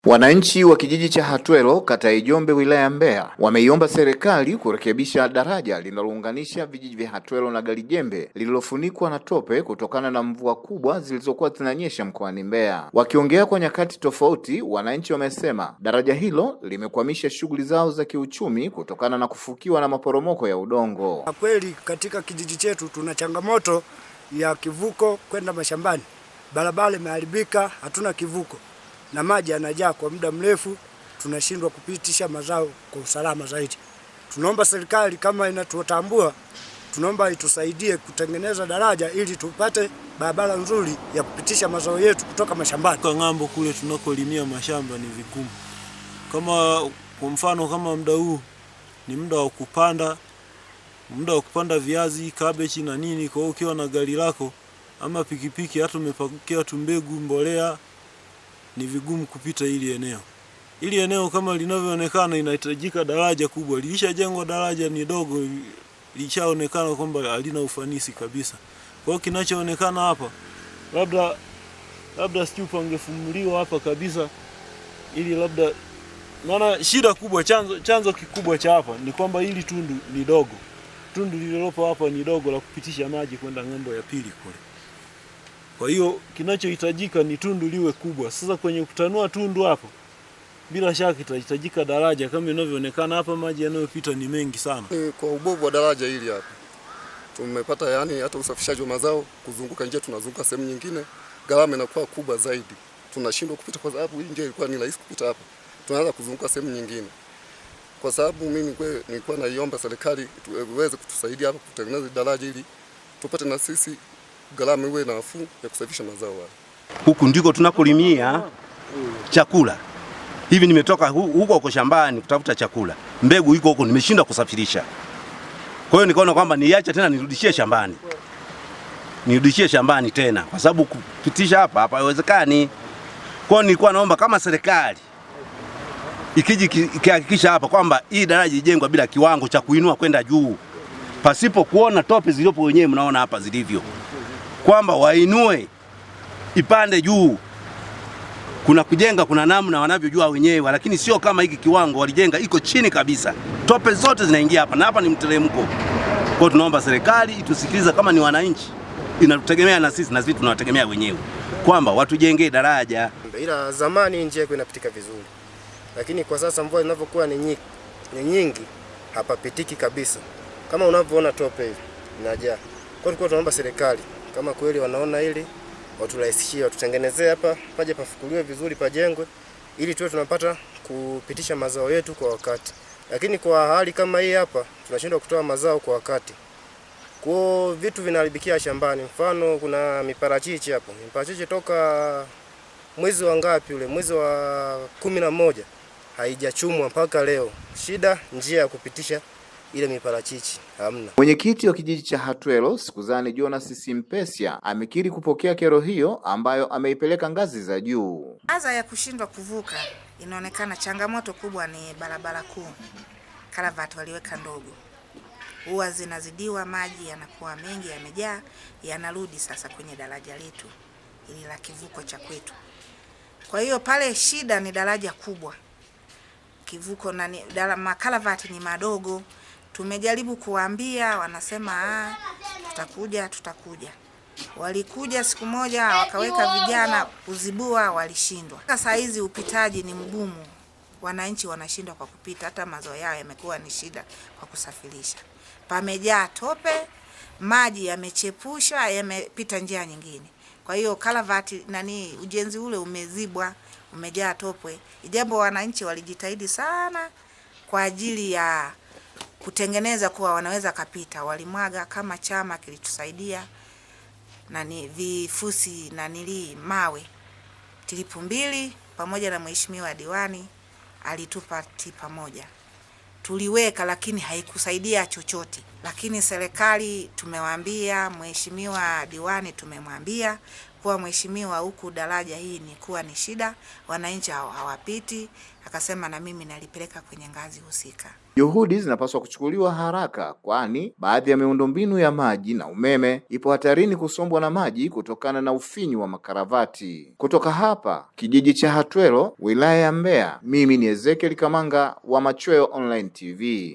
Wananchi wa kijiji cha Hatwelo kata ya Ijombe wilaya ya Mbeya wameiomba serikali kurekebisha daraja linalounganisha vijiji vya Hatwelo na Galijembe lililofunikwa na tope kutokana na mvua kubwa zilizokuwa zinanyesha mkoani Mbeya. Wakiongea kwa nyakati tofauti, wananchi wamesema daraja hilo limekwamisha shughuli zao za kiuchumi kutokana na kufukiwa na maporomoko ya udongo. Kwa kweli katika kijiji chetu tuna changamoto ya kivuko kwenda mashambani. Barabara imeharibika, hatuna kivuko na maji yanajaa kwa muda mrefu, tunashindwa kupitisha mazao kwa usalama zaidi. Tunaomba serikali kama inatutambua, tunaomba itusaidie kutengeneza daraja ili tupate barabara nzuri ya kupitisha mazao yetu kutoka mashambani. Kwa ng'ambo kule tunakolimia mashamba ni vigumu. Kama kwa mfano kama muda huu ni muda wa kupanda viazi, kabeji na nini, kwa hiyo ukiwa na gari lako ama pikipiki hata umepakia tu mbegu, mbolea, ni vigumu kupita hili eneo. Hili eneo kama linavyoonekana inahitajika daraja kubwa. Lilishajengwa daraja ni dogo, lishaonekana kwamba halina ufanisi kabisa. Kwa hiyo kinachoonekana hapa labda sijui pangefumuliwa hapa kabisa ili labda, maana shida kubwa, chanzo kikubwa cha hapa ni kwamba hili tundu ni dogo. Tundu lililopo hapa ni dogo la kupitisha maji kwenda ng'ambo ya pili kule. Kwa hiyo kinachohitajika ni tundu liwe kubwa. Sasa kwenye kutanua tundu hapo, bila shaka itahitajika daraja kama inavyoonekana hapa, maji yanayopita ni mengi sana. Kwa ubovu wa daraja hili hapa tumepata hata usafishaji wa mazao kuzunguka nje, tunazunguka sehemu nyingine, gharama inakuwa kubwa zaidi. Tunashindwa kupita kwa sababu hii njia ilikuwa ni rahisi kupita hapa. Tunaanza kuzunguka sehemu nyingine. Kwa sababu mimi nilikuwa naiomba serikali iweze kutusaidia hapa kutengeneza daraja ili tupate na sisi gharama iwe nafuu ya kusafisha mazao haya. Huku ndiko tunakolimia chakula. Hivi nimetoka huko shambani kutafuta chakula. Mbegu iko huko, nimeshindwa kusafirisha. Kwa hiyo nikaona kwamba niache tena nirudishie shambani tena kwa sababu kupitisha hapa haiwezekani. Kwa hiyo nilikuwa naomba kama serikali ikihakikisha hapa kwamba hii daraja ijengwa bila kiwango cha kuinua kwenda juu, pasipo kuona tope zilizopo wenyewe mnaona hapa zilivyo, kwamba wainue ipande juu. Kuna kujenga, kuna namna wanavyojua wenyewe, lakini sio kama hiki kiwango walijenga iko chini kabisa. Tope zote zinaingia hapa na hapa ni mteremko. Kwa hiyo tunaomba serikali itusikilize, kama ni wananchi inatutegemea na sisi tunawategemea wenyewe, kwamba watujengee daraja. Ila zamani njia iko inapitika vizuri, lakini kwa sasa mvua inavyokuwa ni nyingi hapapitiki kabisa. Kama unavyoona tope hivi inajaa. Kwa hiyo tunaomba serikali kama kweli wanaona hili waturahisishie, watutengenezee hapa paje pafukuliwe vizuri, pajengwe ili tuwe tunapata kupitisha mazao yetu kwa wakati. Lakini kwa hali kama hii hapa tunashindwa kutoa mazao kwa wakati. Kwa vitu vinaharibikia shambani. Mfano kuna miparachichi hapo. Miparachichi toka mwezi wa ngapi ule? Mwezi wa 11 haijachumwa mpaka leo. Shida njia ya kupitisha ile miparachichi hamna. Mwenyekiti wa kijiji cha Hatwelo Sikuzani Jonas Simpesia amekiri kupokea kero hiyo ambayo ameipeleka ngazi za juu. Adha ya kushindwa kuvuka inaonekana changamoto kubwa ni barabara kuu. Karavati waliweka ndogo. Huwa zinazidiwa, maji yanakuwa mengi, yamejaa, yanarudi sasa kwenye daraja letu ili la kivuko cha kwetu. Kwa hiyo pale shida ni daraja kubwa. Kivuko na makaravati ni madogo. Tumejaribu kuambia, wanasema tutakuja. Walikuja siku moja wakaweka vijana kuzibua, walishindwa. Sasa hizi upitaji ni mgumu. Wananchi wanashindwa kwa kupita, hata mazao yao yamekuwa ni shida kwa kusafirisha. Pamejaa tope, maji yamechepusha, yamepita njia nyingine. Kwa hiyo karavati ujenzi ule umezibwa, umejaa tope. Ijapo wananchi walijitahidi sana kwa ajili ya kutengeneza kuwa wanaweza kapita, walimwaga kama chama kilitusaidia vifusi mawe tilipu 2 pamoja na mheshimiwa diwani alitupa tipa moja. Tuliweka lakini haikusaidia chochote. Lakini serikali tumewaambia, mheshimiwa diwani tumemwambia kuwa mheshimiwa, huku daraja hii ni kuwa ni shida, wananchi hawapiti. Akasema na mimi nalipeleka kwenye ngazi husika. Juhudi zinapaswa kuchukuliwa haraka, kwani baadhi ya miundombinu ya maji na umeme ipo hatarini kusombwa na maji kutokana na ufinyu wa makaravati. Kutoka hapa kijiji cha Hatwelo, wilaya ya Mbeya, mimi ni Ezekiel Kamanga wa Machweo Online TV.